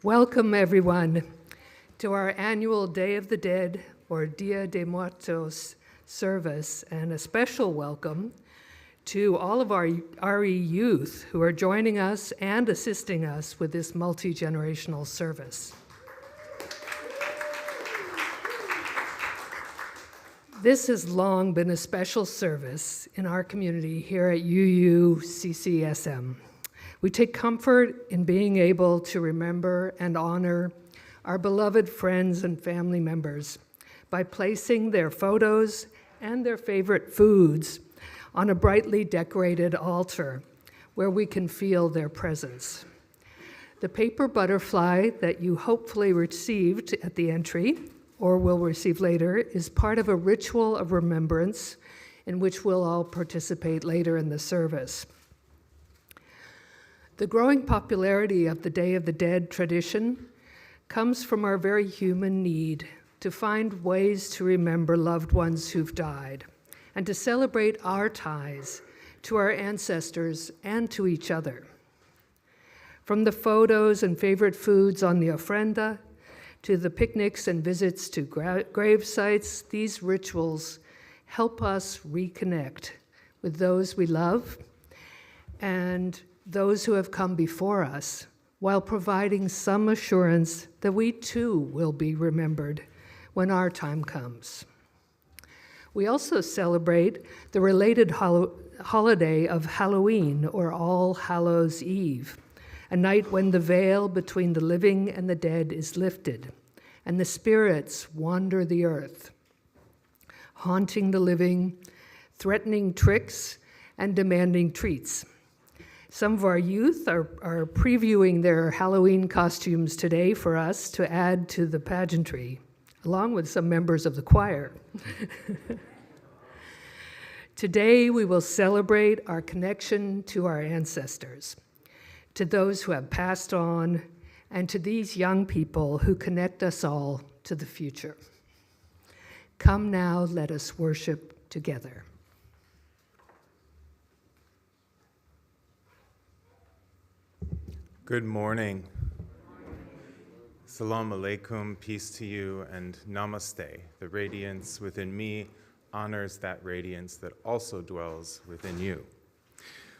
Welcome, everyone, to our annual Day of the Dead, or Dia de Muertos service, and a special welcome to all of our RE youth who are joining us and assisting us with this multi-generational service. This has long been a special service in our community here at UUSM. We take comfort in being able to remember and honor our beloved friends and family members by placing their photos and their favorite foods on a brightly decorated altar where we can feel their presence. The paper butterfly that you hopefully received at the entry or will receive later is part of a ritual of remembrance in which we'll all participate later in the service. The growing popularity of the Day of the Dead tradition comes from our very human need to find ways to remember loved ones who've died and to celebrate our ties to our ancestors and to each other. From the photos and favorite foods on the Ofrenda to the picnics and visits to grave sites, these rituals help us reconnect with those we love and those who have come before us, while providing some assurance that we too will be remembered when our time comes. We also celebrate the related holiday of Halloween, or All Hallows Eve, a night when the veil between the living and the dead is lifted, and the spirits wander the earth, haunting the living, threatening tricks, and demanding treats. Some of our youth are previewing their Halloween costumes today for us to add to the pageantry, along with some members of the choir. Today, we will celebrate our connection to our ancestors, to those who have passed on, and to these young people who connect us all to the future. Come now, let us worship together. Good morning. Salam alaikum, peace to you, and namaste. The radiance within me honors that radiance that also dwells within you.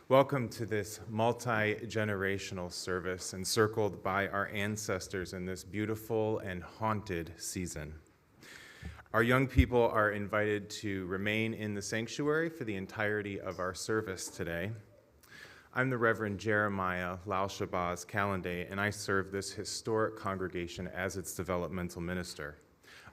Welcome to this multi-generational service encircled by our ancestors in this beautiful and haunted season. Our young people are invited to remain in the sanctuary for the entirety of our service today. I'm the Reverend Jeremiah Lal Shahbaz Kalendae, and I serve this historic congregation as its developmental minister.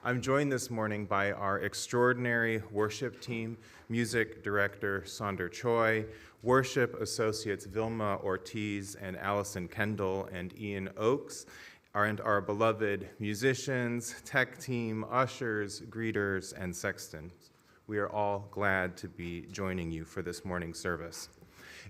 I'm joined this morning by our extraordinary worship team, music director Sonder Choi, worship associates Vilma Ortiz and Alison Kendall and Ian Oakes, and our beloved musicians, tech team, ushers, greeters, and sextons. We are all glad to be joining you for this morning's service.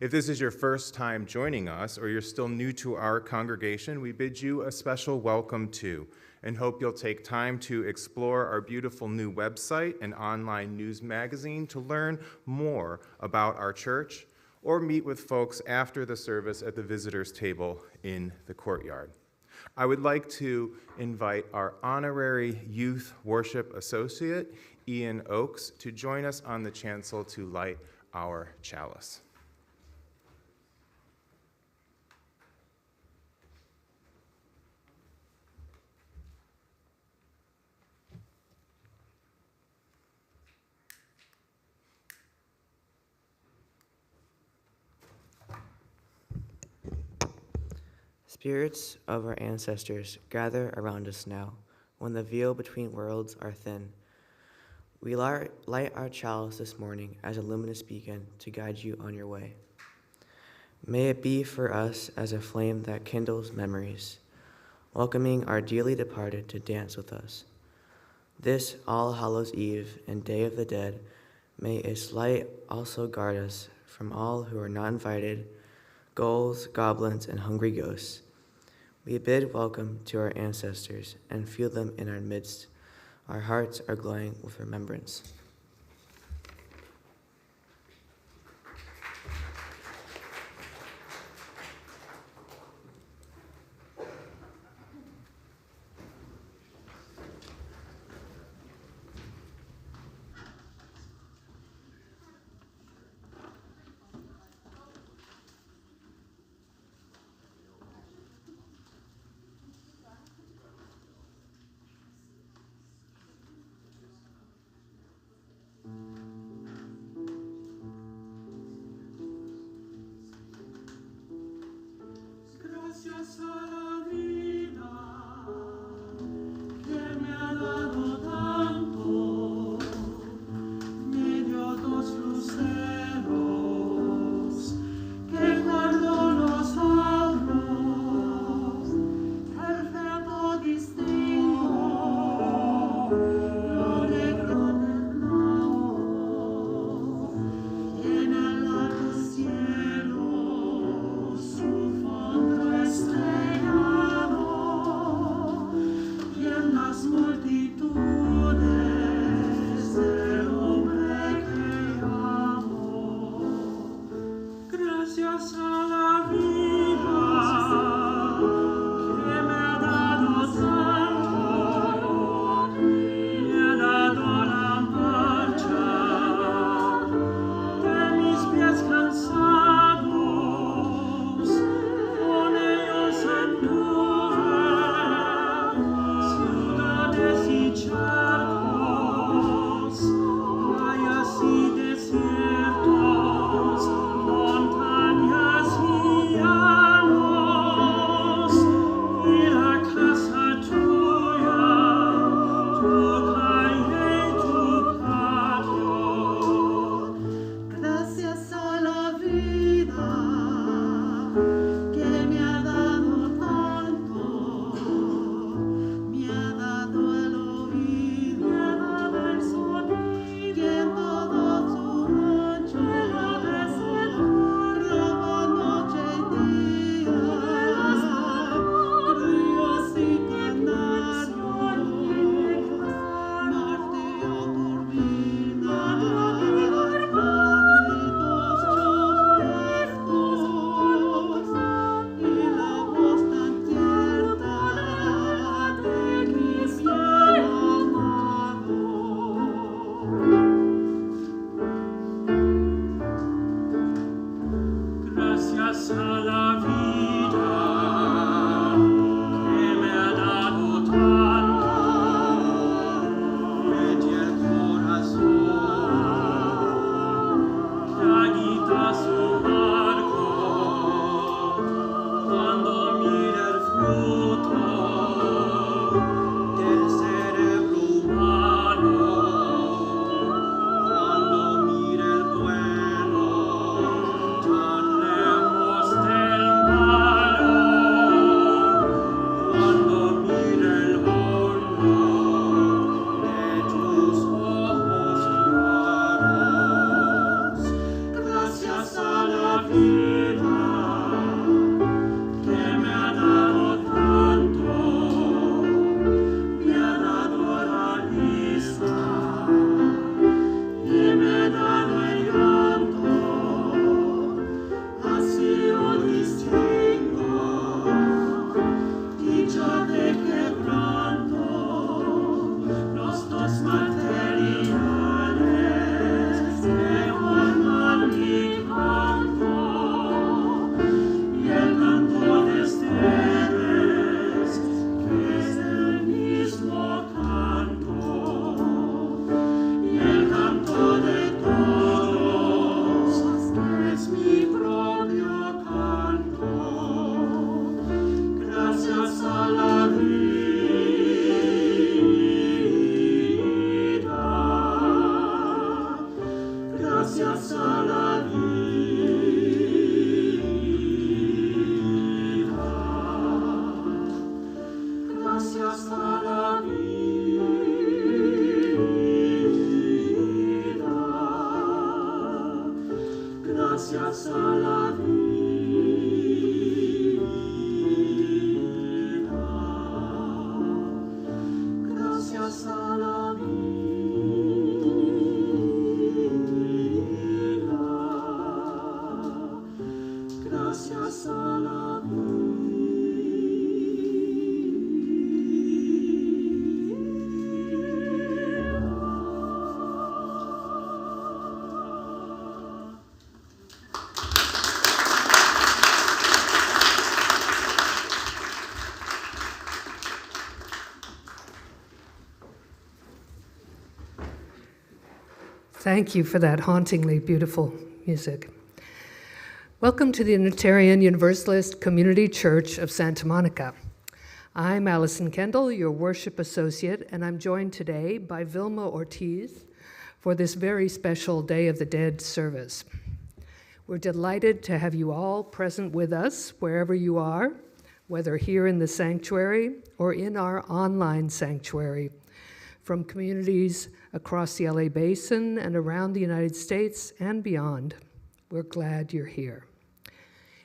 If this is your first time joining us or you're still new to our congregation, we bid you a special welcome too, and hope you'll take time to explore our beautiful new website and online news magazine to learn more about our church, or meet with folks after the service at the visitors table in the courtyard. I would like to invite our honorary youth worship associate, Ian Oakes, to join us on the chancel to light our chalice. Spirits of our ancestors, gather around us now, when the veil between worlds are thin. We light our chalice this morning as a luminous beacon to guide you on your way. May it be for us as a flame that kindles memories, welcoming our dearly departed to dance with us. This All Hallows Eve and Day of the Dead, may its light also guard us from all who are not invited, ghouls, goblins, and hungry ghosts. We bid welcome to our ancestors and feel them in our midst. Our hearts are glowing with remembrance. Thank you for that hauntingly beautiful music. Welcome to the Unitarian Universalist Community Church of Santa Monica. I'm Alison, Kendall, your worship associate, and I'm joined today by Vilma Ortiz for this very special Day of the Dead service. We're delighted to have you all present with us wherever you are, whether here in the sanctuary or in our online sanctuary, from communities across the LA Basin and around the United States and beyond. We're glad you're here.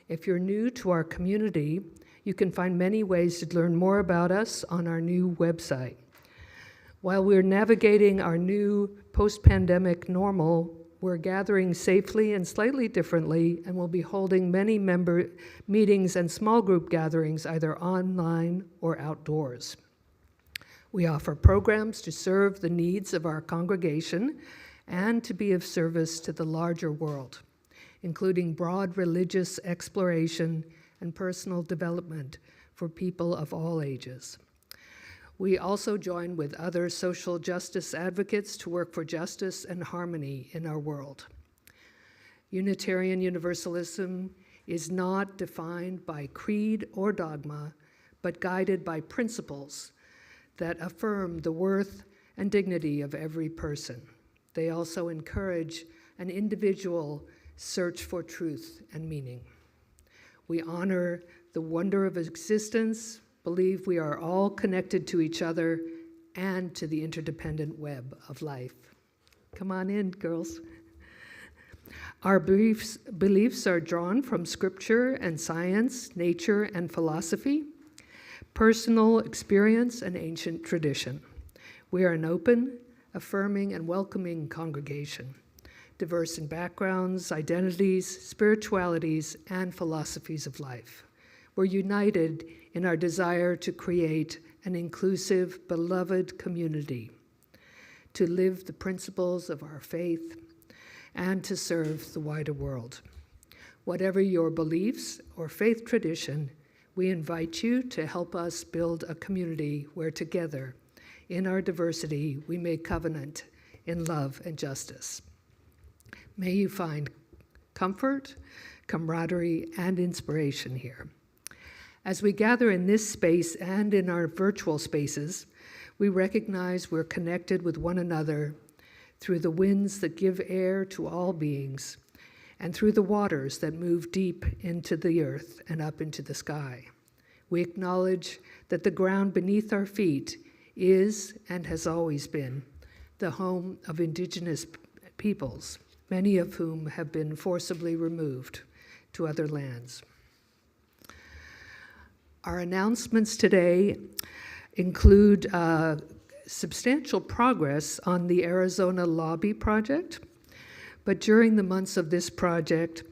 If you're new to our community, you can find many ways to learn more about us on our new website. While we're navigating our new post-pandemic normal, we're gathering safely and slightly differently, and we'll be holding many member meetings and small group gatherings either online or outdoors. We offer programs to serve the needs of our congregation and to be of service to the larger world, including broad religious exploration and personal development for people of all ages. We also join with other social justice advocates to work for justice and harmony in our world. Unitarian Universalism is not defined by creed or dogma, but guided by principles that affirm the worth and dignity of every person. They also encourage an individual search for truth and meaning. We honor the wonder of existence, believe we are all connected to each other and to the interdependent web of life. Come on in, girls. Our beliefs are drawn from scripture and science, nature and philosophy, personal experience and ancient tradition. We are an open, affirming, and welcoming congregation, diverse in backgrounds, identities, spiritualities, and philosophies of life. We're united in our desire to create an inclusive, beloved community, to live the principles of our faith, and to serve the wider world. Whatever your beliefs or faith tradition, we invite you to help us build a community where together, in our diversity, we make covenant in love and justice. May you find comfort, camaraderie, and inspiration here. As we gather in this space and in our virtual spaces, we recognize we're connected with one another through the winds that give air to all beings, and through the waters that move deep into the earth and up into the sky. We acknowledge that the ground beneath our feet is and has always been the home of indigenous peoples, many of whom have been forcibly removed to other lands. Our announcements today include substantial progress on the Arizona Lobby project, but during the months of this project,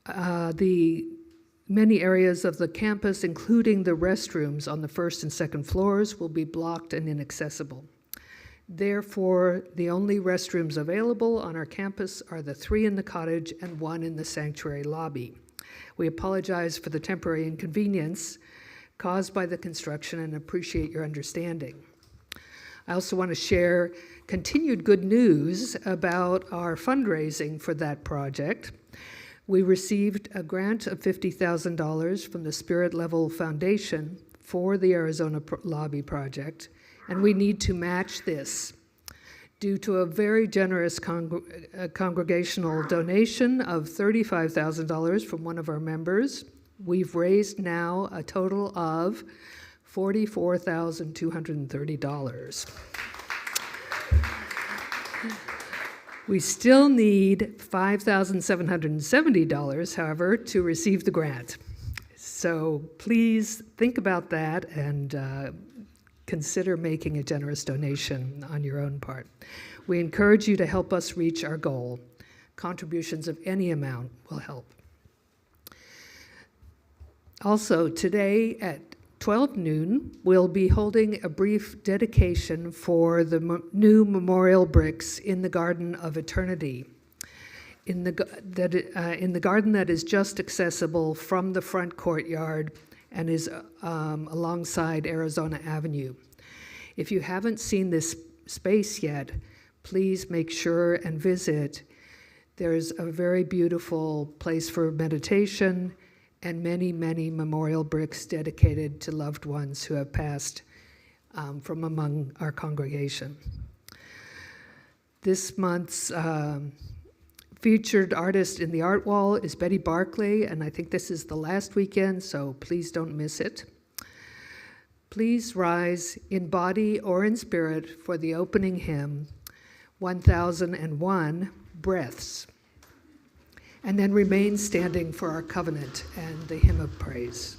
the many areas of the campus, including the restrooms on the first and second floors, will be blocked and inaccessible. Therefore, the only restrooms available on our campus are the 3 in the cottage and 1 in the sanctuary lobby. We apologize for the temporary inconvenience caused by the construction and appreciate your understanding. I also want to share continued good news about our fundraising for that project. We received a grant of $50,000 from the Spirit Level Foundation for the Arizona Lobby project, and we need to match this. Due to a very generous congregational donation of $35,000 from one of our members, we've raised now a total of $44,230. We still need $5,770, however, to receive the grant. So please think about that and consider making a generous donation on your own part. We encourage you to help us reach our goal. Contributions of any amount will help. Also, today at 12 noon, we'll be holding a brief dedication for the new memorial bricks in the Garden of Eternity, in the garden that is just accessible from the front courtyard and is alongside Arizona Avenue. If you haven't seen this space yet, please make sure and visit. There's a very beautiful place for meditation and many, many memorial bricks dedicated to loved ones who have passed from among our congregation. This month's featured artist in the art wall is Betty Barclay, and I think this is the last weekend, so please don't miss it. Please rise in body or in spirit for the opening hymn, 1001, Breaths, and then remain standing for our covenant and the hymn of praise.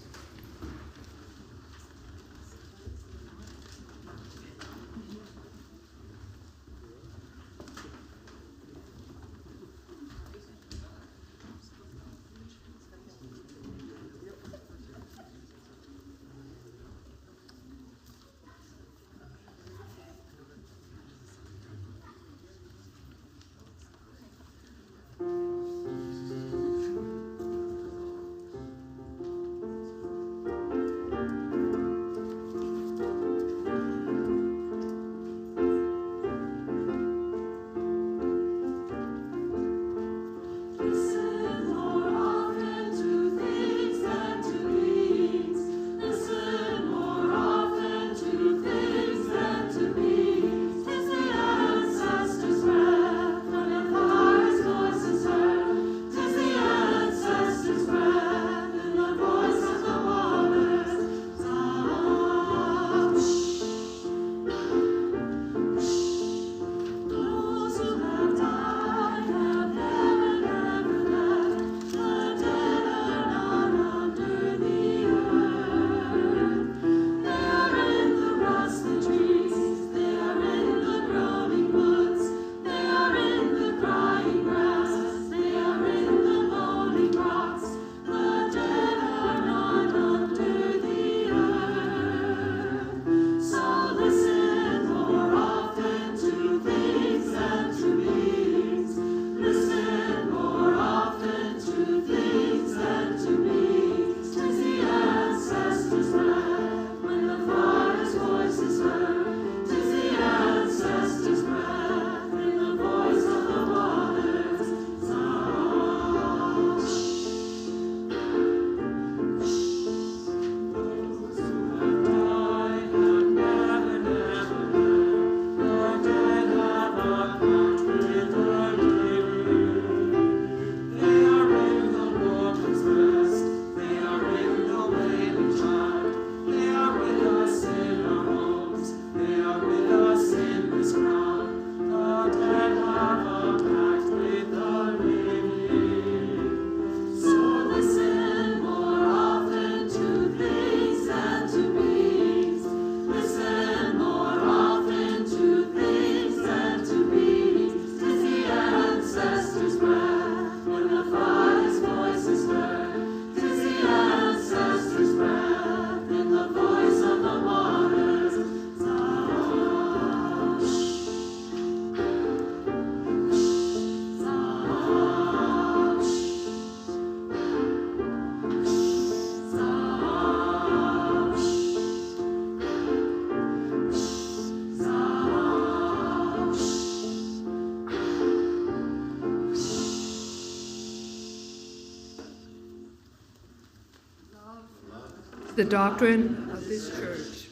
The doctrine of this church.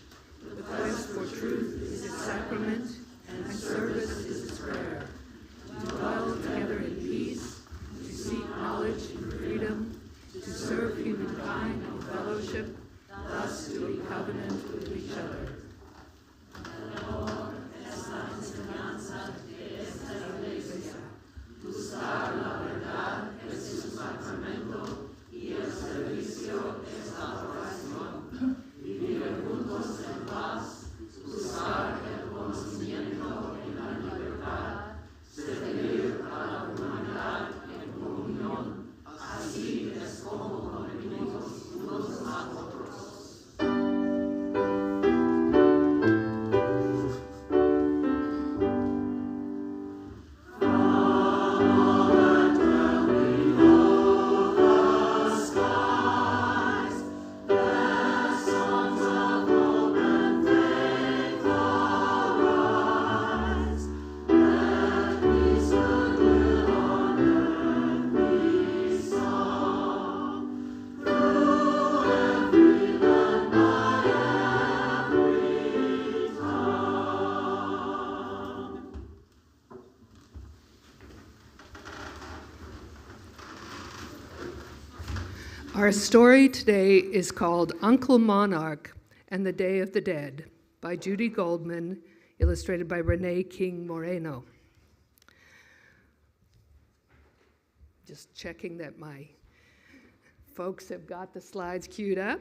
The quest for truth is its sacrament, and service is its prayer. To dwell together in peace, to seek knowledge and freedom, to serve humankind in fellowship, thus to be covenant with each other. Our story today is called Uncle Monarch and the Day of the Dead by Judy Goldman, illustrated by Renee King Moreno. Just checking that my folks have got the slides queued up.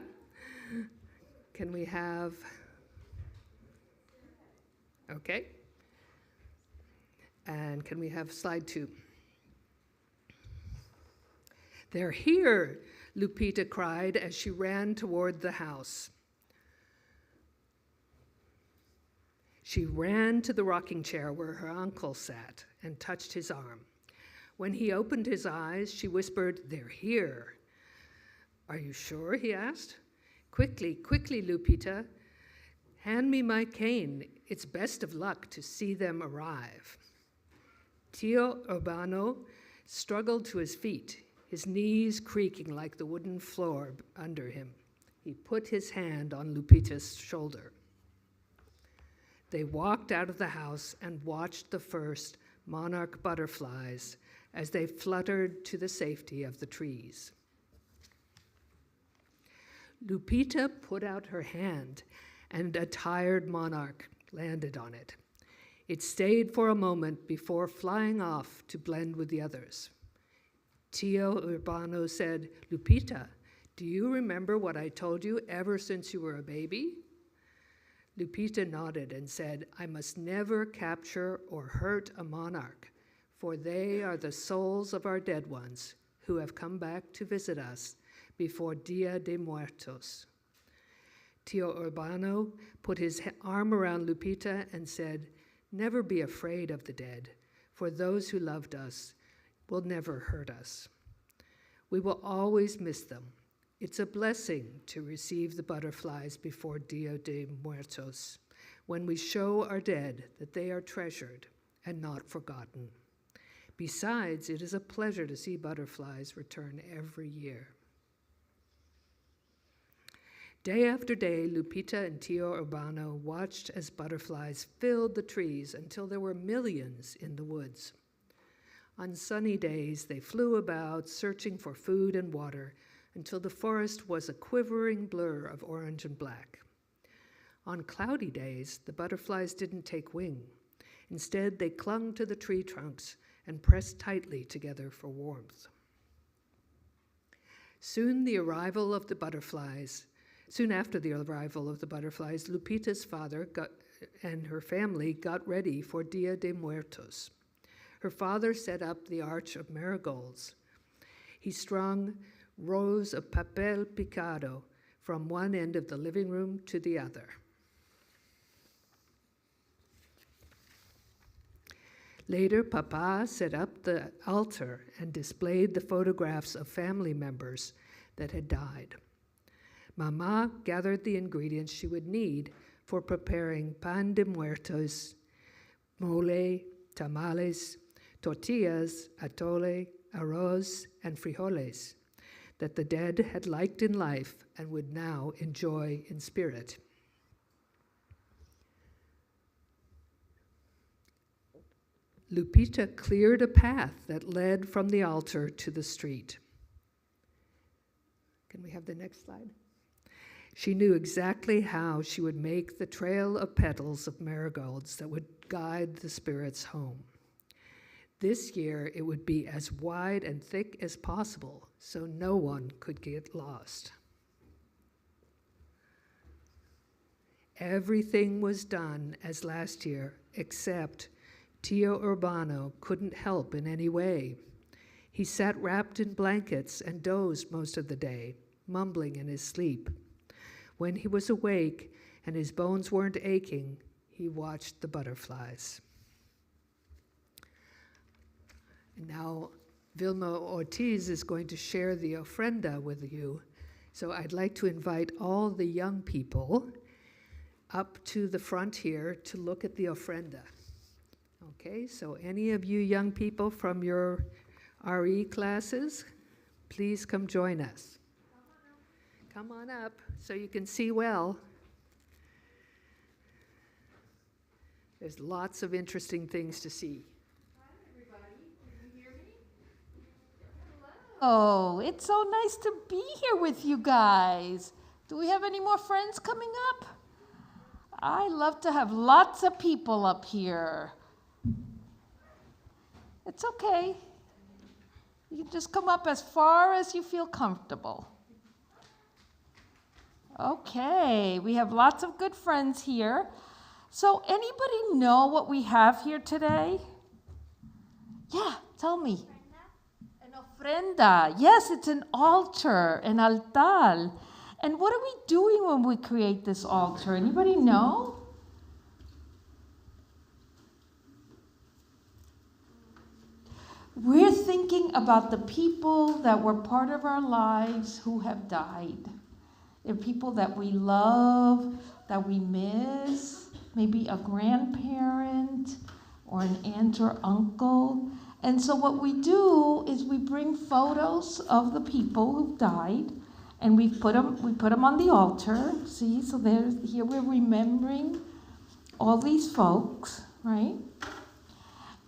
Can we have, okay. And can we have slide 2? "They're here," Lupita cried as she ran toward the house. She ran to the rocking chair where her uncle sat and touched his arm. When he opened his eyes, she whispered, "They're here." "Are you sure?" he asked. Quickly, Lupita. Hand me my cane. It's best of luck to see them arrive." Tio Urbano struggled to his feet, his knees creaking like the wooden floor under him. He put his hand on Lupita's shoulder. They walked out of the house and watched the first monarch butterflies as they fluttered to the safety of the trees. Lupita put out her hand, and a tired monarch landed on it. It stayed for a moment before flying off to blend with the others. Tio Urbano said, "Lupita, do you remember what I told you ever since you were a baby?" Lupita nodded and said, "I must never capture or hurt a monarch, for they are the souls of our dead ones who have come back to visit us before Dia de Muertos." Tio Urbano put his arm around Lupita and said, "Never be afraid of the dead, for those who loved us will never hurt us. We will always miss them. It's a blessing to receive the butterflies before Dia de Muertos, when we show our dead that they are treasured and not forgotten. Besides, it is a pleasure to see butterflies return every year." Day after day, Lupita and Tio Urbano watched as butterflies filled the trees until there were millions in the woods. On sunny days, they flew about, searching for food and water, until the forest was a quivering blur of orange and black. On cloudy days, the butterflies didn't take wing. Instead, they clung to the tree trunks and pressed tightly together for warmth. Soon after the arrival of the butterflies, Lupita's father and her family got ready for Dia de Muertos. Her father set up the arch of marigolds. He strung rows of papel picado from one end of the living room to the other. Later, Papa set up the altar and displayed the photographs of family members that had died. Mama gathered the ingredients she would need for preparing pan de muertos, mole, tamales, tortillas, atole, arroz, and frijoles that the dead had liked in life and would now enjoy in spirit. Lupita cleared a path that led from the altar to the street. Can we have the next slide? She knew exactly how she would make the trail of petals of marigolds that would guide the spirits home. This year, it would be as wide and thick as possible, so no one could get lost. Everything was done as last year, except Tio Urbano couldn't help in any way. He sat wrapped in blankets and dozed most of the day, mumbling in his sleep. When he was awake and his bones weren't aching, he watched the butterflies. And now Vilma Ortiz is going to share the Ofrenda with you. So I'd like to invite all the young people up to the front here to look at the Ofrenda. Okay, so any of you young people from your RE classes, please come join us. Come on up so you can see well. There's lots of interesting things to see. Hi, everybody. Can you hear me? Oh, it's so nice to be here with you guys. Do we have any more friends coming up? I love to have lots of people up here. It's okay. You can just come up as far as you feel comfortable. Okay, we have lots of good friends here. So anybody know what we have here today? Yeah, tell me. An ofrenda. Yes, it's an altar, an altar. And what are we doing when we create this altar? Anybody know? We're thinking about the people that were part of our lives who have died. They're people that we love, that we miss, maybe a grandparent or an aunt or uncle. And so what we do is we bring photos of the people who died, and we put them on the altar. See, so here we're remembering all these folks, right?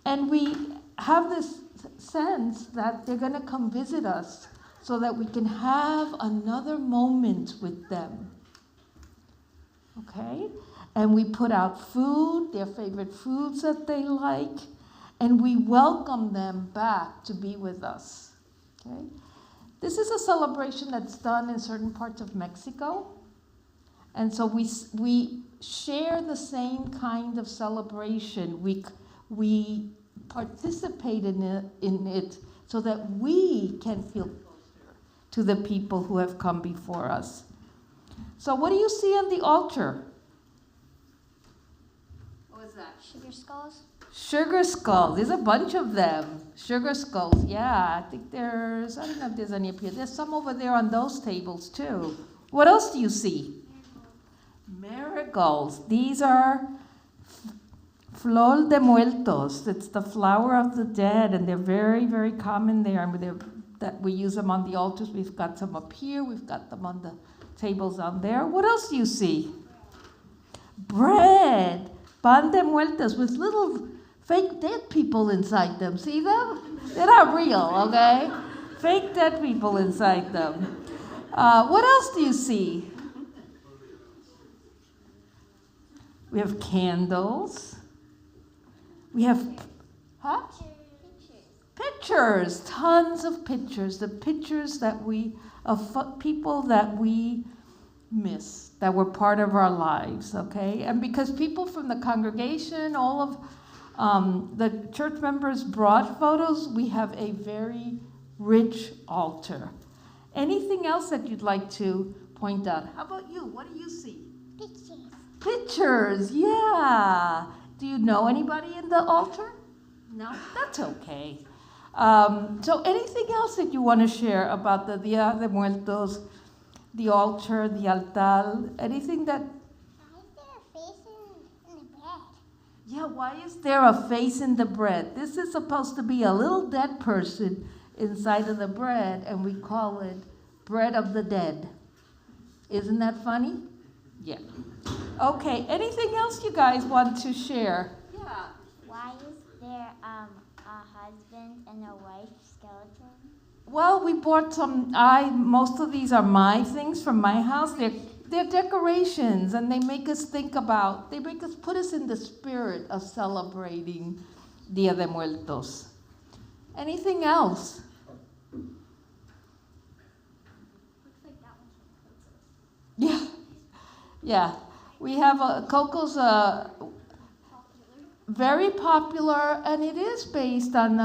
And we have this sense that they're going to come visit us so that we can have another moment with them. Okay? And we put out food, their favorite foods that they like, and we welcome them back to be with us. Okay? This is a celebration that's done in certain parts of Mexico. And so we share the same kind of celebration. We participate in it so that we can feel closer to the people who have come before us. So what do you see on the altar? What was that? Sugar skulls? Sugar skulls. There's a bunch of them. Sugar skulls. Yeah, I think I don't know if there's any up here. There's some over there on those tables too. What else do you see? Marigolds. These are Flor de Muertos. It's the flower of the dead, and they're very, very common there. And that we use them on the altars. We've got some up here. We've got them on the tables on there. What else do you see? Bread. Pan de muertos with little fake dead people inside them. See them? They're not real, okay? Fake dead people inside them. What else do you see? We have candles. We have, pictures, tons of pictures. The pictures of people that we miss, that were part of our lives, okay? And because people from the congregation, all of the church members brought photos, we have a very rich altar. Anything else that you'd like to point out? How about you? What do you see? Pictures. Pictures, yeah. Do you know anybody in the altar? No? That's okay. So anything else that you want to share about the Dia de Muertos, the altar, the altar, anything that... Why is there a face in the bread? Yeah, why is there a face in the bread? This is supposed to be a little dead person inside of the bread, and we call it bread of the dead. Isn't that funny? Yeah. Okay, anything else you guys want to share? Yeah. Why is there a husband and a wife skeleton? Well, we bought some, most of these are my things from my house. They're decorations, and they make us put us in the spirit of celebrating Dia de Muertos. Anything else? Looks like that one's from Coco. Yeah. We have Coco's very popular, and it is based on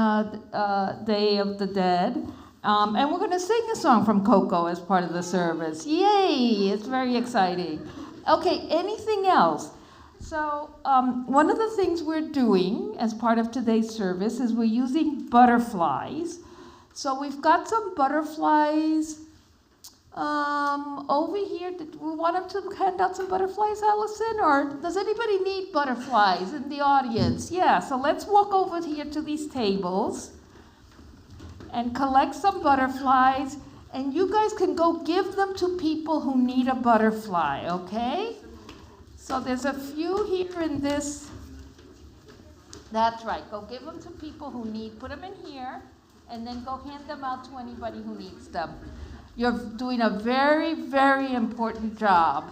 Day of the Dead. And we're going to sing a song from Coco as part of the service. Yay! It's very exciting. Okay, anything else? So one of the things we're doing as part of today's service is we're using butterflies. So we've got some butterflies over here. Did we want them to hand out some butterflies, Allison? Or does anybody need butterflies in the audience? Yeah, so let's walk over here to these tables and collect some butterflies, and you guys can go give them to people who need a butterfly, okay? So there's a few here in this. That's right. Go give them to people who need. Put them in here. and then go hand them out to anybody who needs them. You're doing a very, very important job.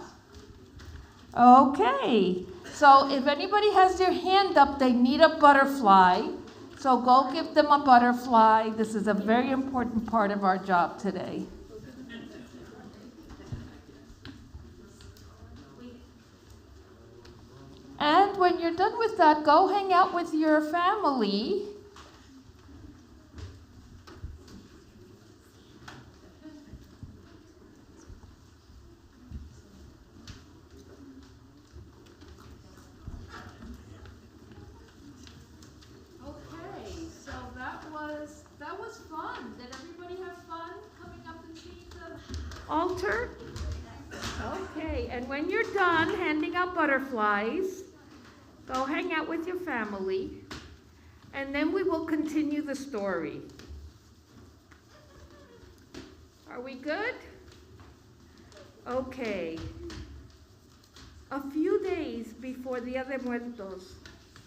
Okay, so if anybody has their hand up, they need a butterfly. So go give them a butterfly. This is a very important part of our job today. And when you're done with that, go hang out with your family. Okay, so that was fun. Did everybody have fun coming up and seeing the altar? Okay, and when you're done handing out butterflies, go hang out with your family, and then we will continue the story. Are we good? Okay. A few days before Día de Muertos,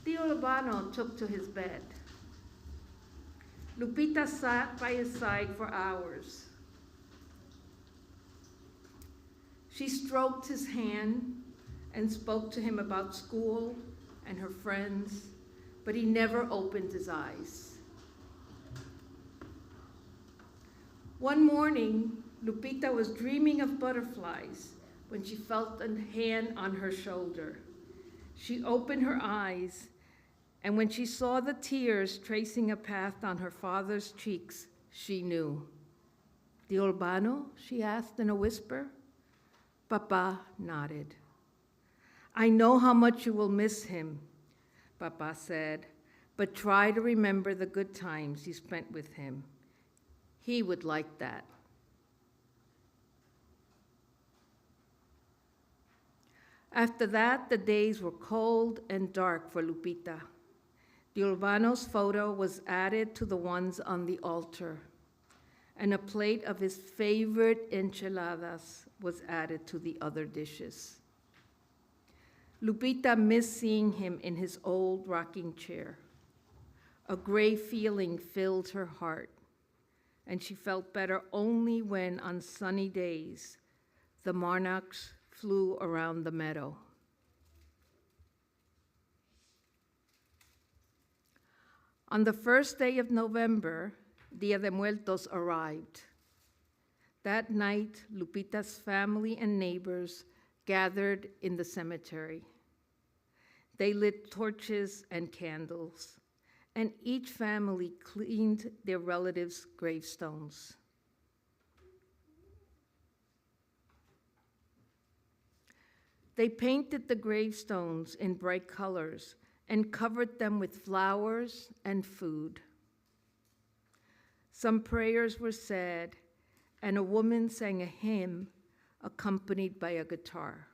Tío Urbano took to his bed. Lupita sat by his side for hours. She stroked his hand and spoke to him about school and her friends, but he never opened his eyes. One morning, Lupita was dreaming of butterflies when she felt a hand on her shoulder. She opened her eyes, and when she saw the tears tracing a path on her father's cheeks, she knew. "Tío Urbano?" she asked in a whisper. Papa nodded. "I know how much you will miss him," Papa said, "but try to remember the good times you spent with him. He would like that." After that, the days were cold and dark for Lupita. Tío Urbano's photo was added to the ones on the altar, and a plate of his favorite enchiladas was added to the other dishes. Lupita missed seeing him in his old rocking chair. A gray feeling filled her heart, and she felt better only when, on sunny days, the monarchs flew around the meadow. On the first day of November, Día de Muertos arrived. That night, Lupita's family and neighbors gathered in the cemetery. They lit torches and candles, and each family cleaned their relatives' gravestones. They painted the gravestones in bright colors and covered them with flowers and food. Some prayers were said, and a woman sang a hymn accompanied by a guitar.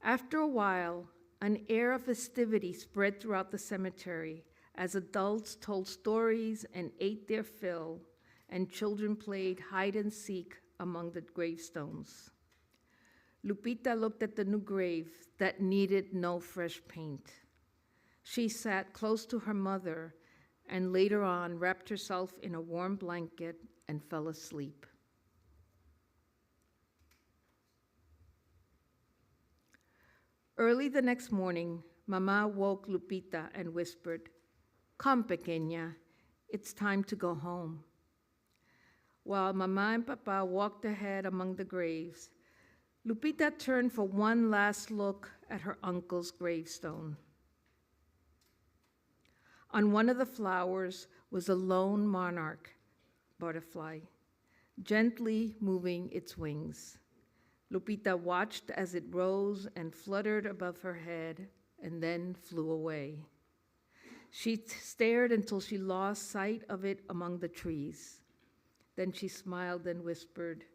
After a while, an air of festivity spread throughout the cemetery as adults told stories and ate their fill, and children played hide and seek among the gravestones. Lupita looked at the new grave that needed no fresh paint. She sat close to her mother and later on wrapped herself in a warm blanket and fell asleep. Early the next morning, Mama woke Lupita and whispered, "Come, pequeña, it's time to go home." While Mama and Papa walked ahead among the graves, Lupita turned for one last look at her uncle's gravestone. On one of the flowers was a lone monarch butterfly, gently moving its wings. Lupita watched as it rose and fluttered above her head and then flew away. She stared until she lost sight of it among the trees. Then she smiled and whispered,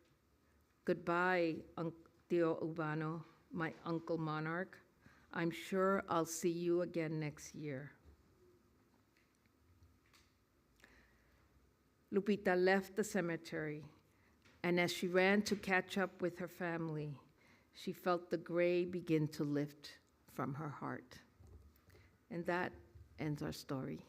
"Goodbye, Tío Urbano, my uncle monarch. I'm sure I'll see you again next year." Lupita left the cemetery, and as she ran to catch up with her family, she felt the gray begin to lift from her heart. And that ends our story.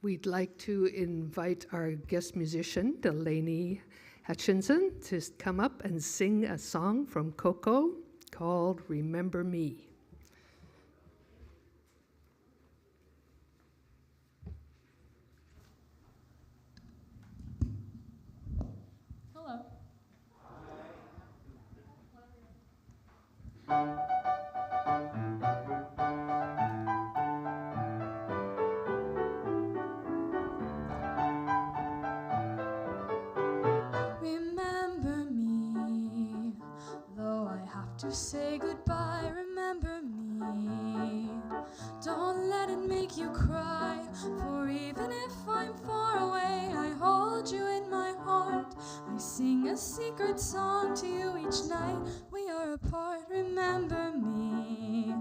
We'd like to invite our guest musician, Delaney Hutchinson, to come up and sing a song from Coco called Remember Me. Hello. Remember me, though I have to say goodbye. Remember me, don't let it make you cry. For even if I'm far away, I hold you in my heart. I sing a secret song to you each night. We are apart. Remember me,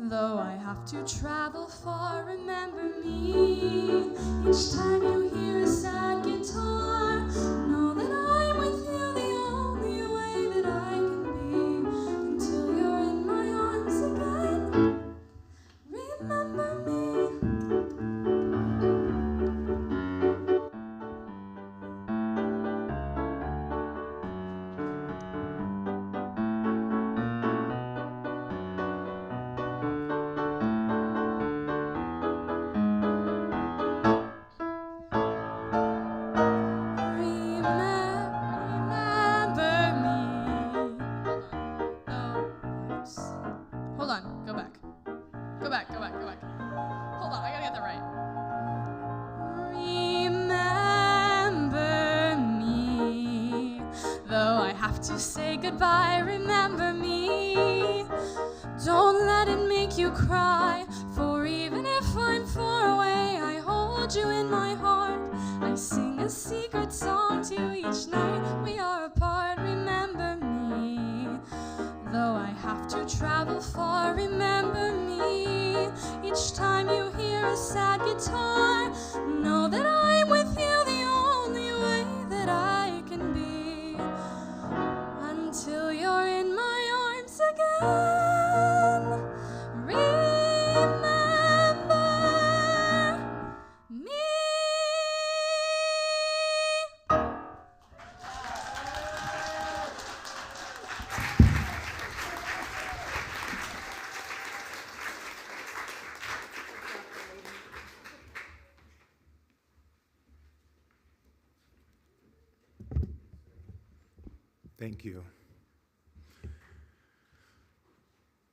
though I have to travel far. Remember me, each time you hear a sad guitar. Know that I'm with you the only way that I can be, until you're in my arms again. Remember me. Hold on. Go back. Hold on, I gotta get that right. Remember me, though I have to say goodbye. Remember me, don't let it make you cry. For even if I'm far away, I hold you in my heart. I sing a secret song to you each night. We are apart. Remember me, though I have to travel far. Remember me, each time you hear a sad guitar. Know that I'm with you the only way that I can be, until you're in my arms again. Remember me. Thank you.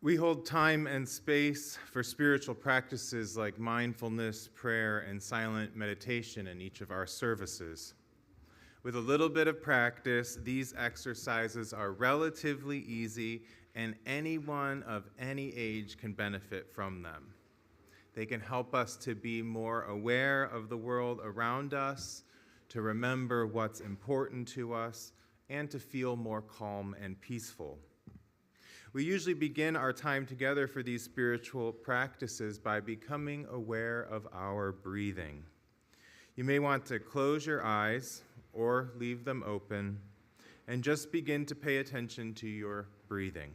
We hold time and space for spiritual practices like mindfulness, prayer, and silent meditation in each of our services. With a little bit of practice, these exercises are relatively easy, and anyone of any age can benefit from them. They can help us to be more aware of the world around us, to remember what's important to us, and to feel more calm and peaceful. We usually begin our time together for these spiritual practices by becoming aware of our breathing. You may want to close your eyes or leave them open and just begin to pay attention to your breathing.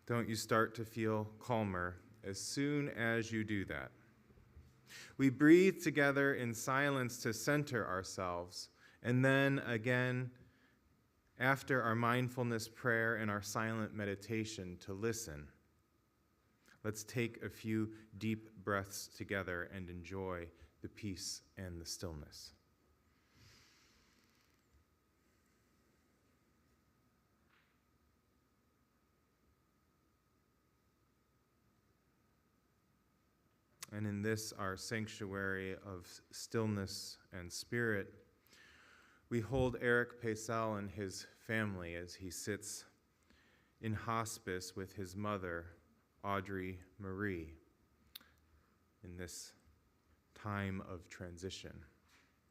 Don't you start to feel calmer as soon as you do that? We breathe together in silence to center ourselves, and then again, after our mindfulness prayer and our silent meditation, to listen. Let's take a few deep breaths together and enjoy the peace and the stillness. And in this, our sanctuary of stillness and spirit, we hold Eric Paisel and his family as he sits in hospice with his mother, Audrey Marie, in this time of transition.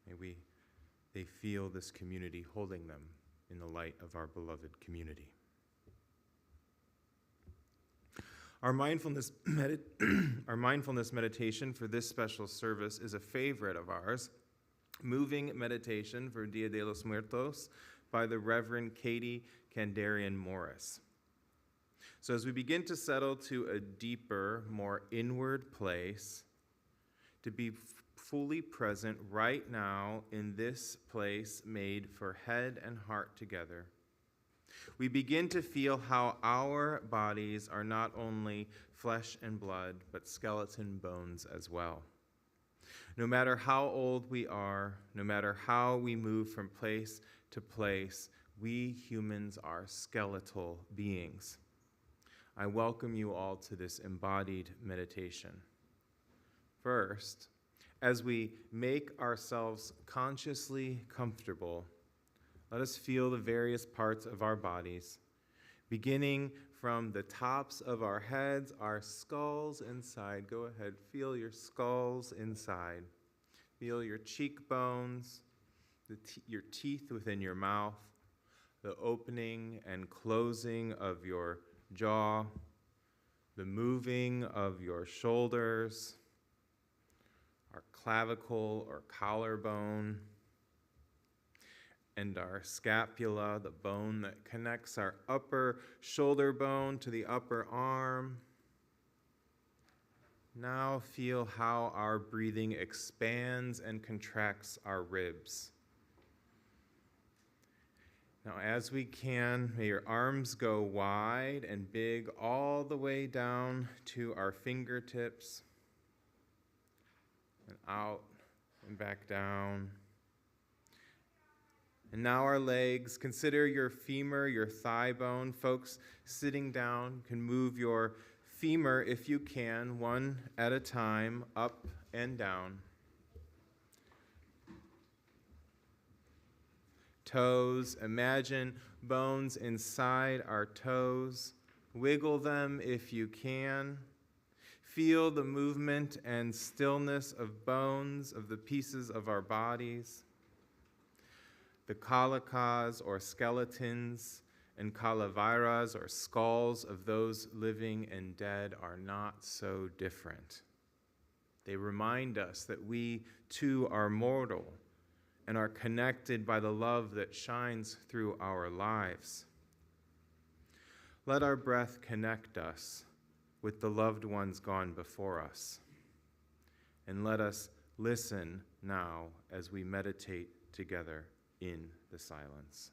May they feel this community holding them in the light of our beloved community. Our mindfulness meditation for this special service is a favorite of ours, Moving Meditation for Dia de los Muertos by the Reverend Katie Kandarian Morris. So as we begin to settle to a deeper, more inward place, to be fully present right now in this place made for head and heart together, we begin to feel how our bodies are not only flesh and blood, but skeleton bones as well. No matter how old we are, no matter how we move from place to place, we humans are skeletal beings. I welcome you all to this embodied meditation. First, as we make ourselves consciously comfortable, let us feel the various parts of our bodies, beginning from the tops of our heads, our skulls inside. Go ahead, feel your skulls inside. Feel your cheekbones, your teeth within your mouth, the opening and closing of your jaw, the moving of your shoulders, our clavicle or collarbone, and our scapula, the bone that connects our upper shoulder bone to the upper arm. Now feel how our breathing expands and contracts our ribs. Now, as we can, may your arms go wide and big all the way down to our fingertips and out and back down. And now our legs. Consider your femur, your thigh bone. Folks sitting down can move your femur, if you can, one at a time, up and down. Toes, imagine bones inside our toes. Wiggle them if you can. Feel the movement and stillness of bones, of the pieces of our bodies. The calakas or skeletons and calaveras or skulls of those living and dead are not so different. They remind us that we too are mortal and are connected by the love that shines through our lives. Let our breath connect us with the loved ones gone before us. And let us listen now as we meditate together in the silence.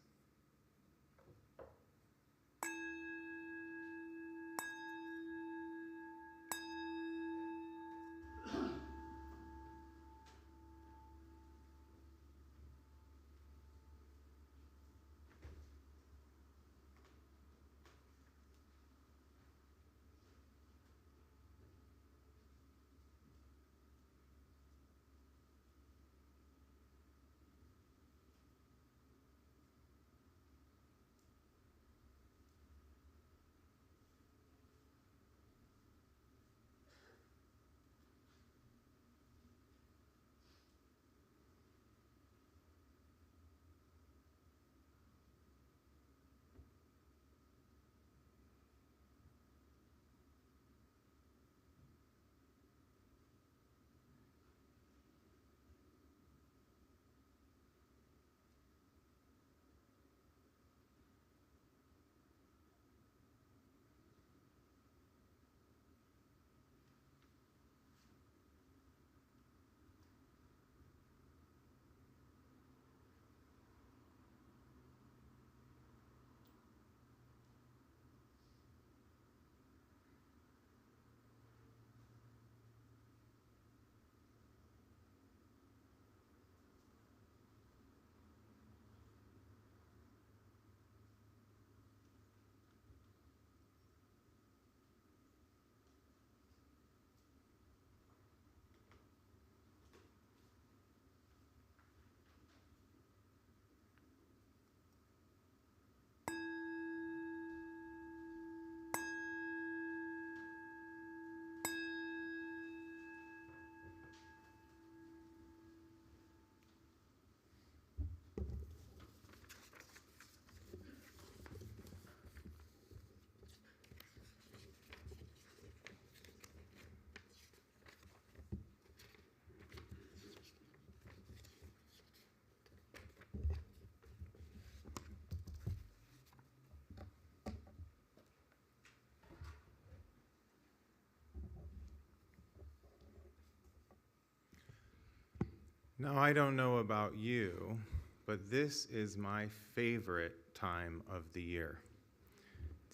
Now, I don't know about you, but this is my favorite time of the year.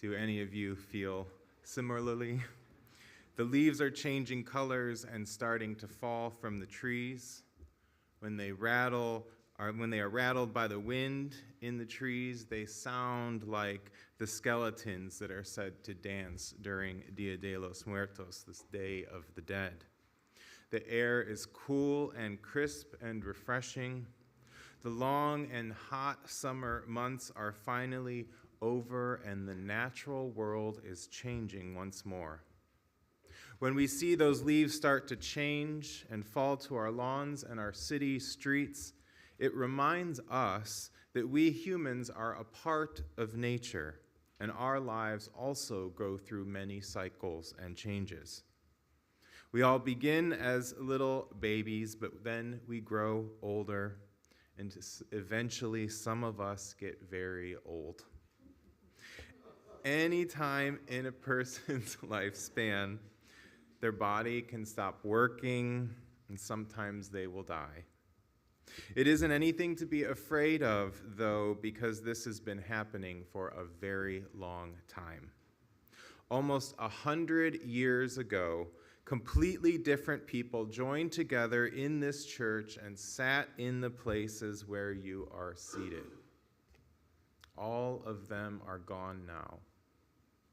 Do any of you feel similarly? The leaves are changing colors and starting to fall from the trees. When they are rattled by the wind in the trees, they sound like the skeletons that are said to dance during Dia de los Muertos, this Day of the Dead. The air is cool and crisp and refreshing. The long and hot summer months are finally over, and the natural world is changing once more. When we see those leaves start to change and fall to our lawns and our city streets, it reminds us that we humans are a part of nature, and our lives also go through many cycles and changes. We all begin as little babies, but then we grow older, and eventually some of us get very old. Any time in a person's lifespan, their body can stop working, and sometimes they will die. It isn't anything to be afraid of, though, because this has been happening for a very long time. Almost 100 years ago, completely different people joined together in this church and sat in the places where you are seated. All of them are gone now,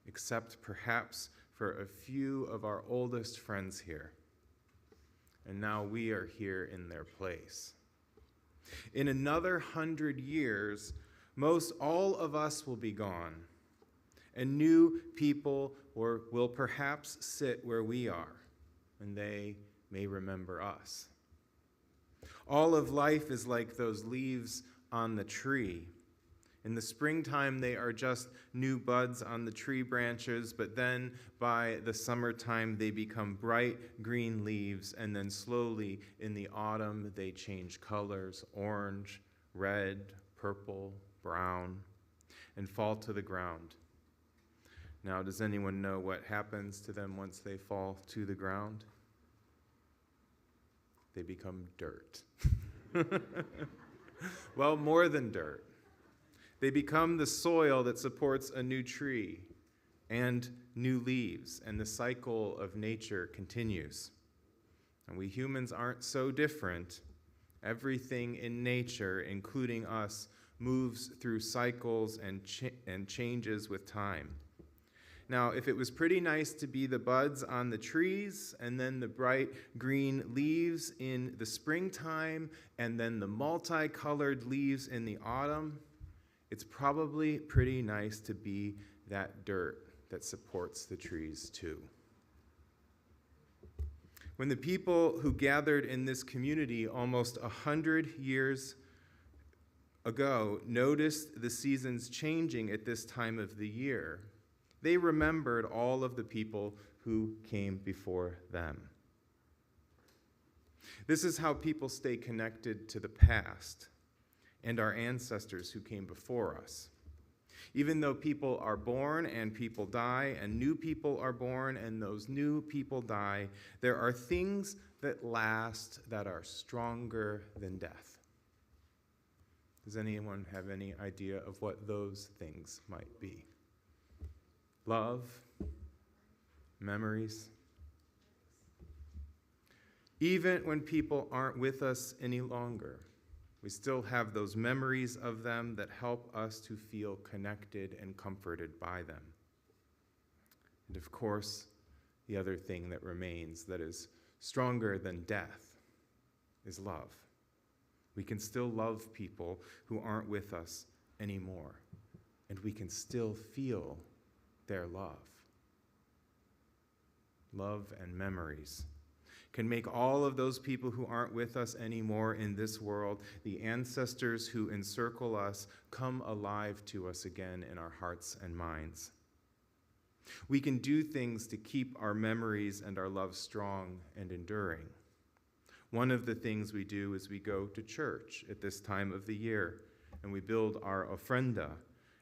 except perhaps for a few of our oldest friends here. And now we are here in their place. In another 100 years, most all of us will be gone, and new people will perhaps sit where we are, and they may remember us. All of life is like those leaves on the tree. In the springtime, they are just new buds on the tree branches, but then by the summertime, they become bright green leaves, and then slowly in the autumn, they change colors, orange, red, purple, brown, and fall to the ground. Now, does anyone know what happens to them once they fall to the ground? They become dirt. Well, more than dirt. They become the soil that supports a new tree and new leaves, and the cycle of nature continues. And we humans aren't so different. Everything in nature, including us, moves through cycles and changes with time. Now, if it was pretty nice to be the buds on the trees, and then the bright green leaves in the springtime, and then the multicolored leaves in the autumn, it's probably pretty nice to be that dirt that supports the trees too. When the people who gathered in this community almost 100 years ago noticed the seasons changing at this time of the year, they remembered all of the people who came before them. This is how people stay connected to the past and our ancestors who came before us. Even though people are born and people die, and new people are born and those new people die, there are things that last that are stronger than death. Does anyone have any idea of what those things might be? Love, memories. Even when people aren't with us any longer, we still have those memories of them that help us to feel connected and comforted by them. And of course, the other thing that remains that is stronger than death is love. We can still love people who aren't with us anymore, and we can still feel their love. Love and memories can make all of those people who aren't with us anymore in this world, the ancestors who encircle us, come alive to us again in our hearts and minds. We can do things to keep our memories and our love strong and enduring. One of the things we do is we go to church at this time of the year, and we build our Ofrenda,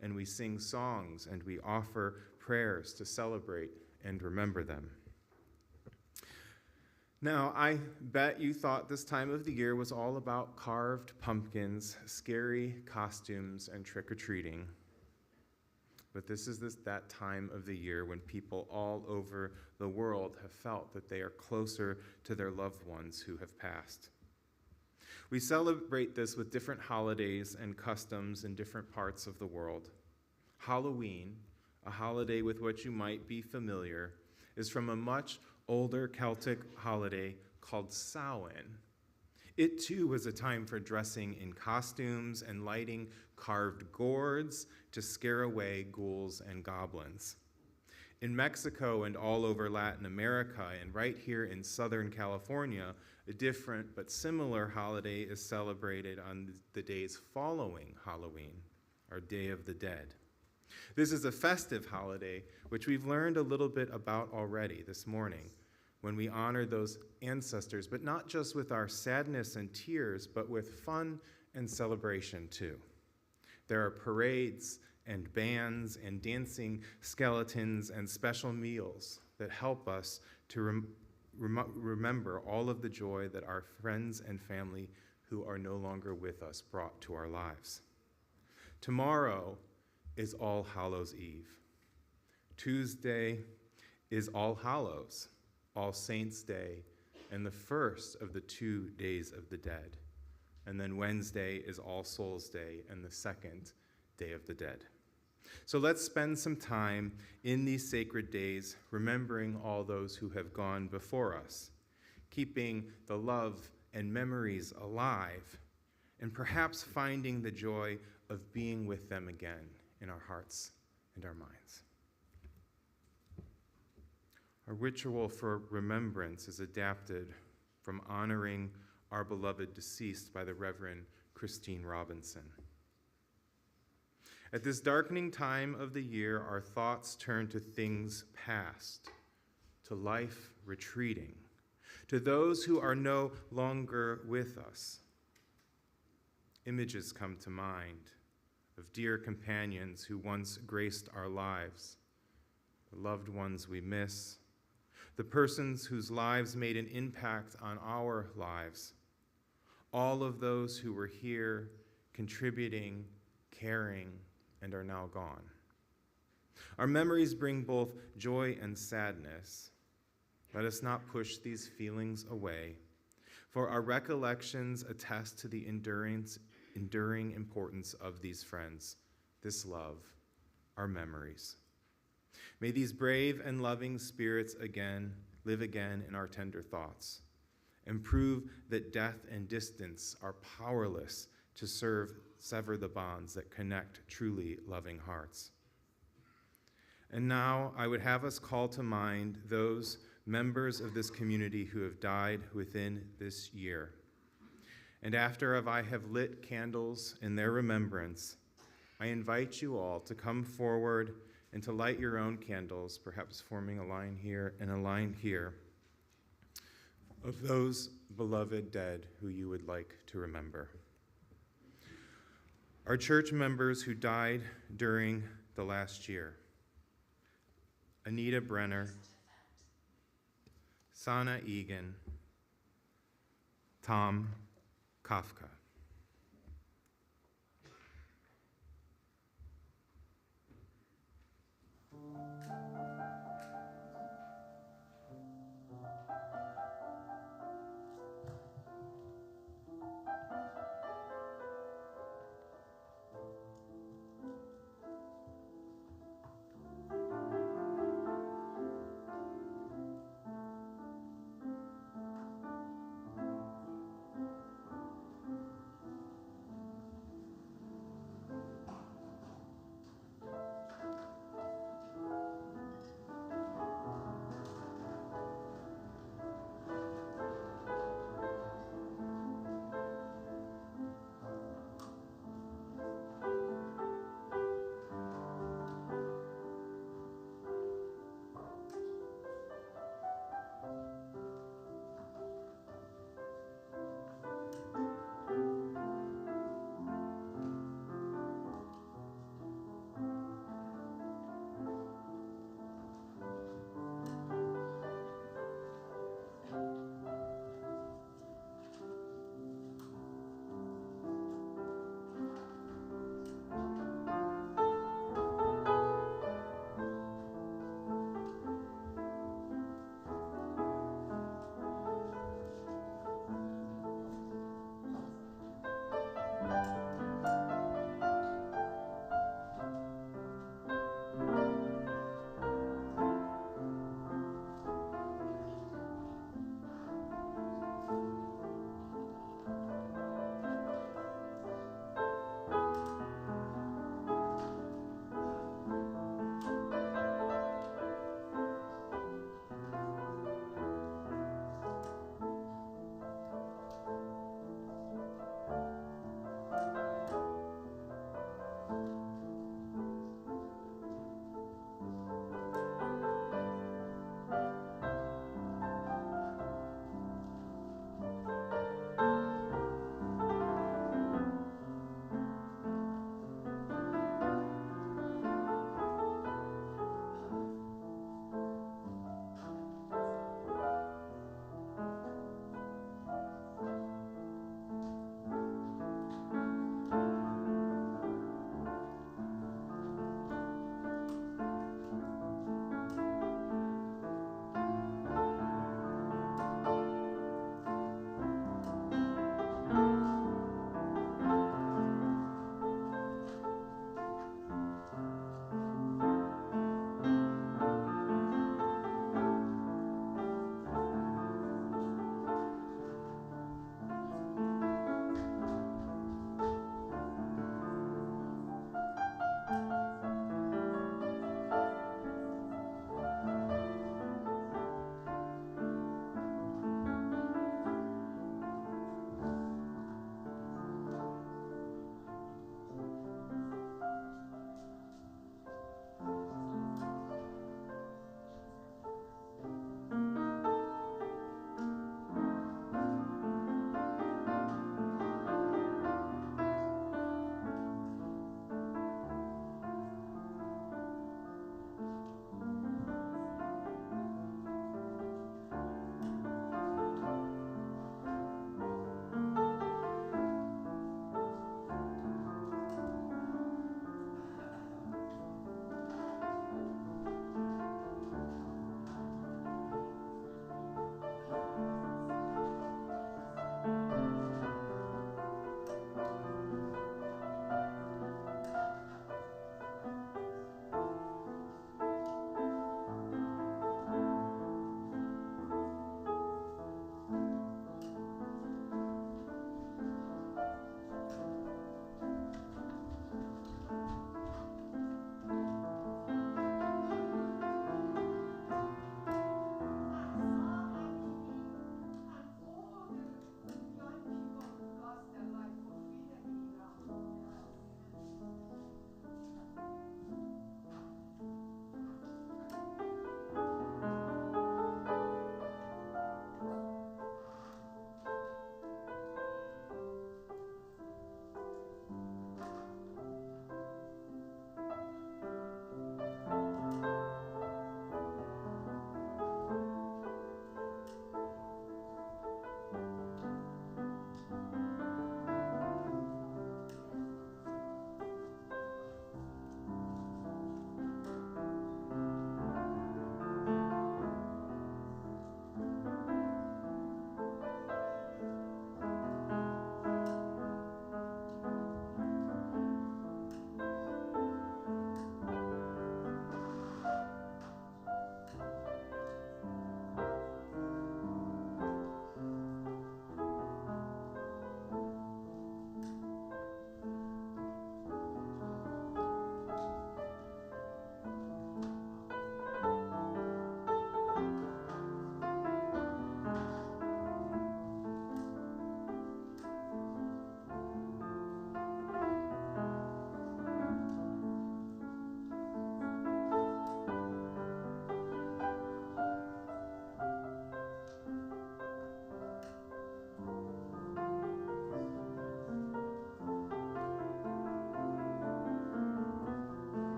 and we sing songs, and we offer prayers to celebrate and remember them. Now, I bet you thought this time of the year was all about carved pumpkins, scary costumes, and trick-or-treating. But this is that time of the year when people all over the world have felt that they are closer to their loved ones who have passed. We celebrate this with different holidays and customs in different parts of the world. Halloween, a holiday with which you might be familiar, is from a much older Celtic holiday called Samhain. It too was a time for dressing in costumes and lighting carved gourds to scare away ghouls and goblins. In Mexico and all over Latin America and right here in Southern California, a different but similar holiday is celebrated on the days following Halloween, our Day of the Dead. This is a festive holiday, which we've learned a little bit about already this morning, when we honor those ancestors, but not just with our sadness and tears, but with fun and celebration too. There are parades and bands and dancing skeletons and special meals that help us to remember all of the joy that our friends and family who are no longer with us brought to our lives. Tomorrow is All Hallows Eve. Tuesday is All Hallows, All Saints' Day, and the first of the 2 days of the dead. And then Wednesday is All Souls' Day and the second Day of the Dead. So let's spend some time in these sacred days remembering all those who have gone before us, keeping the love and memories alive, and perhaps finding the joy of being with them again in our hearts and our minds. Our ritual for remembrance is adapted from honoring our beloved deceased by the Reverend Christine Robinson. At this darkening time of the year, our thoughts turn to things past, to life retreating, to those who are no longer with us. Images come to mind of dear companions who once graced our lives, the loved ones we miss, the persons whose lives made an impact on our lives, all of those who were here contributing, caring, and are now gone. Our memories bring both joy and sadness. Let us not push these feelings away, for our recollections attest to the enduring importance of these friends, this love, our memories. May these brave and loving spirits live again in our tender thoughts, and prove that death and distance are powerless to sever the bonds that connect truly loving hearts. And now I would have us call to mind those members of this community who have died within this year. And after I have lit candles in their remembrance, I invite you all to come forward and to light your own candles, perhaps forming a line here and a line here, of those beloved dead who you would like to remember. Our church members who died during the last year: Anita Brenner, Sana Egan, Tom Kafka.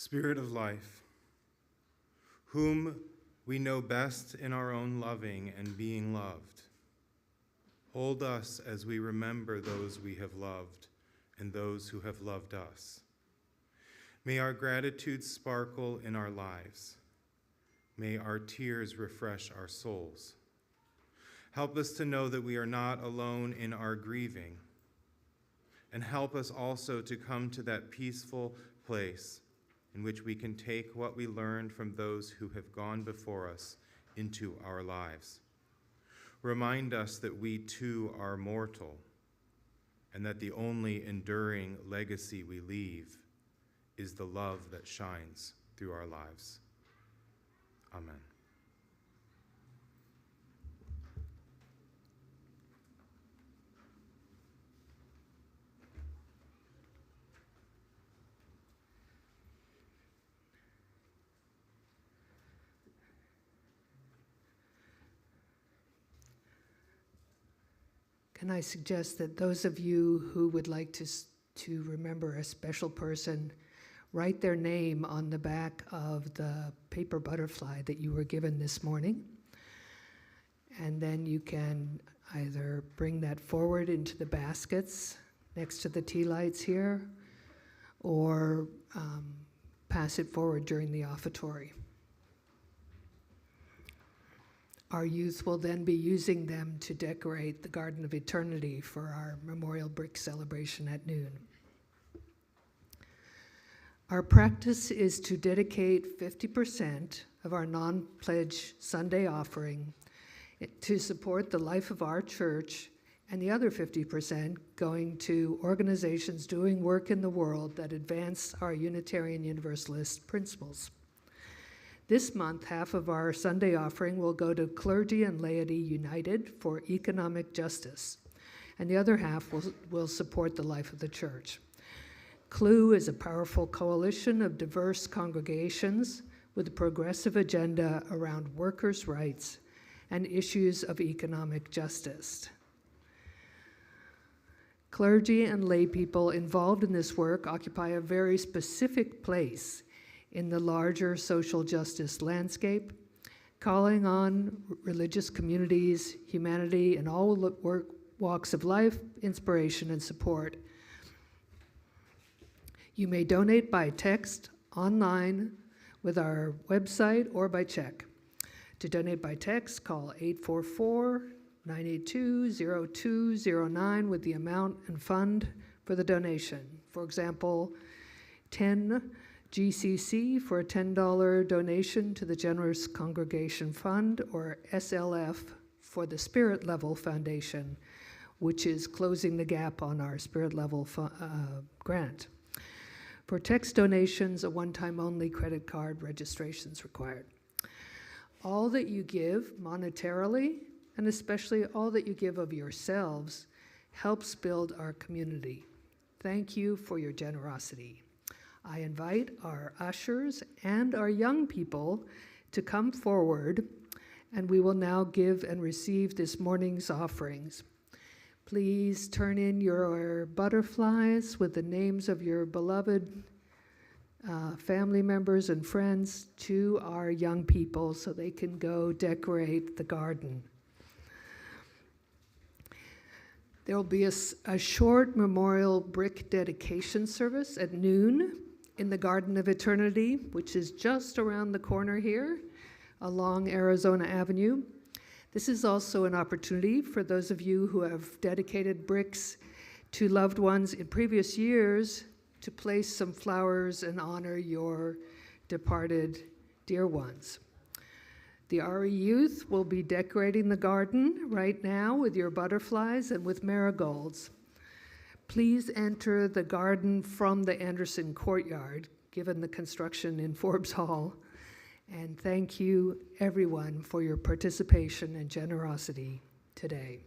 Spirit of life, whom we know best in our own loving and being loved, hold us as we remember those we have loved and those who have loved us. May our gratitude sparkle in our lives. May our tears refresh our souls. Help us to know that we are not alone in our grieving, and help us also to come to that peaceful place in which we can take what we learned from those who have gone before us into our lives. Remind us that we too are mortal, and that the only enduring legacy we leave is the love that shines through our lives. Amen. Can I suggest that those of you who would like to remember a special person, write their name on the back of the paper butterfly that you were given this morning. And then you can either bring that forward into the baskets next to the tea lights here, or pass it forward during the offertory. Our youth will then be using them to decorate the Garden of Eternity for our memorial brick celebration at noon. Our practice is to dedicate 50% of our non-pledge Sunday offering to support the life of our church, and the other 50% going to organizations doing work in the world that advance our Unitarian Universalist principles. This month, half of our Sunday offering will go to Clergy and Laity United for economic justice, and the other half will support the life of the church. CLU is a powerful coalition of diverse congregations with a progressive agenda around workers' rights and issues of economic justice. Clergy and lay people involved in this work occupy a very specific place in the larger social justice landscape, calling on religious communities, humanity, and all walks of life, inspiration, and support. You may donate by text, online, with our website, or by check. To donate by text, call 844-982-0209 with the amount and fund for the donation. For example, 10 GCC for a $10 donation to the Generous Congregation Fund, or SLF for the Spirit Level Foundation, which is closing the gap on our Spirit Level grant. For text donations, a one-time only credit card registration is required. All that you give monetarily, and especially all that you give of yourselves, helps build our community. Thank you for your generosity. I invite our ushers and our young people to come forward, and we will now give and receive this morning's offerings. Please turn in your butterflies with the names of your beloved family members and friends to our young people so they can go decorate the garden. There will be a short memorial brick dedication service at noon in the Garden of Eternity, which is just around the corner here along Arizona Avenue. This is also an opportunity for those of you who have dedicated bricks to loved ones in previous years to place some flowers and honor your departed dear ones. The RE youth will be decorating the garden right now with your butterflies and with marigolds. Please enter the garden from the Anderson Courtyard, given the construction in Forbes Hall. And thank you, everyone, for your participation and generosity today.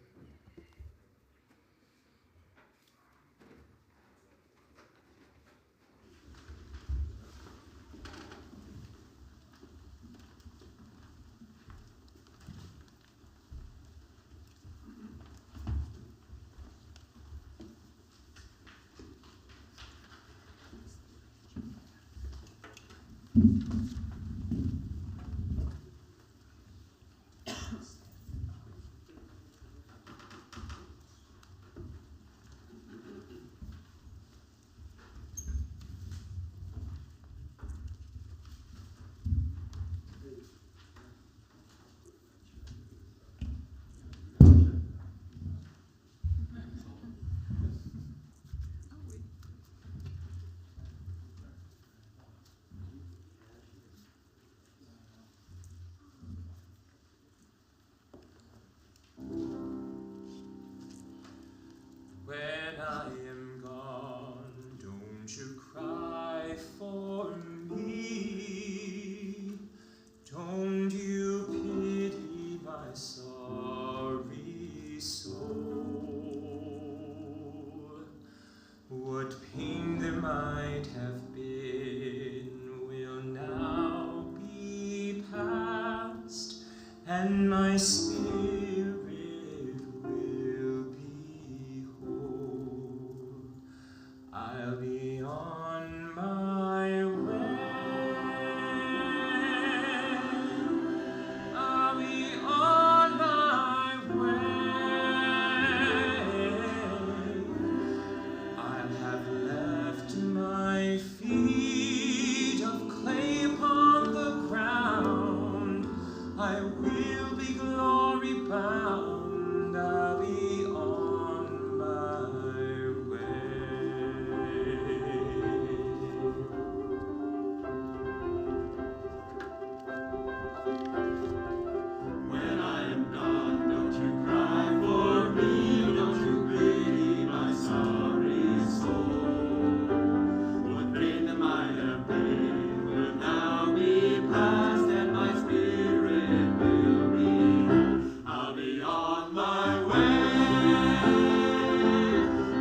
When I am gone, don't you cry for me. Don't you pity my sorry soul. What pain there might have been will now be past, and my spirit will be whole. I'll be on my way. I'll be on my way. I'll have left my feet of clay upon the ground. I will be glory bound. I'll be on my way. When I am gone, don't you cry for me. Don't you pity my sorry soul. What pain there might have been will now be past, and my spirit will be whole. I'll be on my way.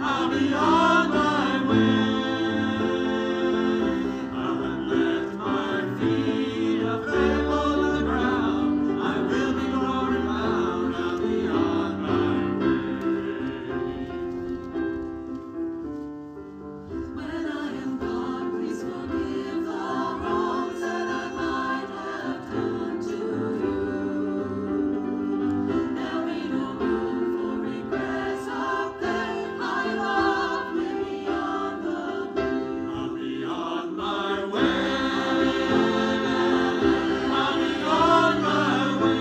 I'll be on my way. I'll have left my feet of clay upon the ground. I will be glory bound. I'll be on my way. When I am gone, please forgive the wrongs that I might have done to you. There'll be no room for regrets up there. My love will be on the blue. I'll be on my way. I'll be on my way.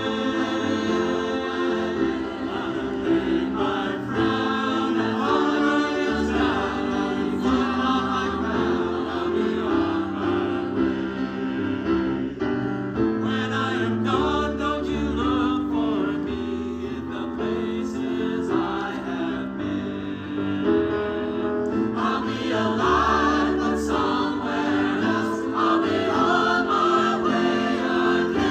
I'll have laid my crown and honor is down. I'll be fine on my crown. I'll be on my way. When I am gone, don't you look for me in the places I have been. I'll be alive, but somewhere else. I'll be on my way again.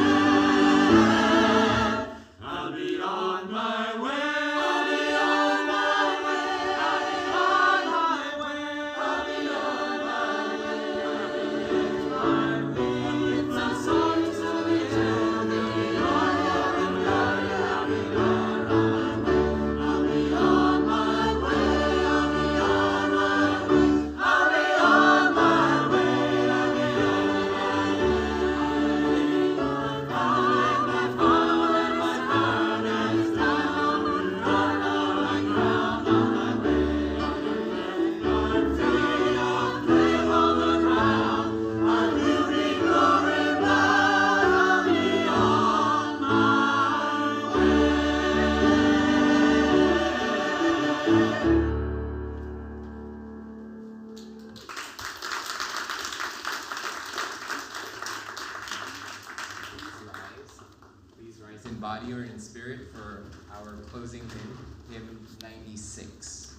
I'll be on my way. I'll be on my way. I'll be on my way. I'll be on my way. My wings and songs to be told. The glory and glory. I'll be on my way. I'll be on my way. I'll be on my way. I'll be on my way. I'll be on my fall and my crown is down. Run on my ground on my way. My feet of clay on the ground. I will be glory bound. I'll be on my way. Please rise in body or in spirit for our closing hymn 96.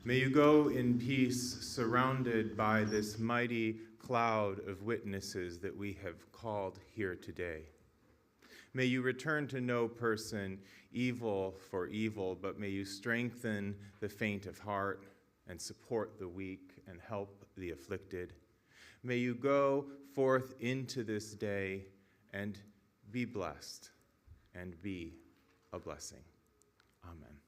May you go in peace, surrounded by this mighty cloud of witnesses that we have called here today. May you return to no person evil for evil, but may you strengthen the faint of heart and support the weak and help the afflicted. May you go forth into this day and be blessed and be a blessing. Amen.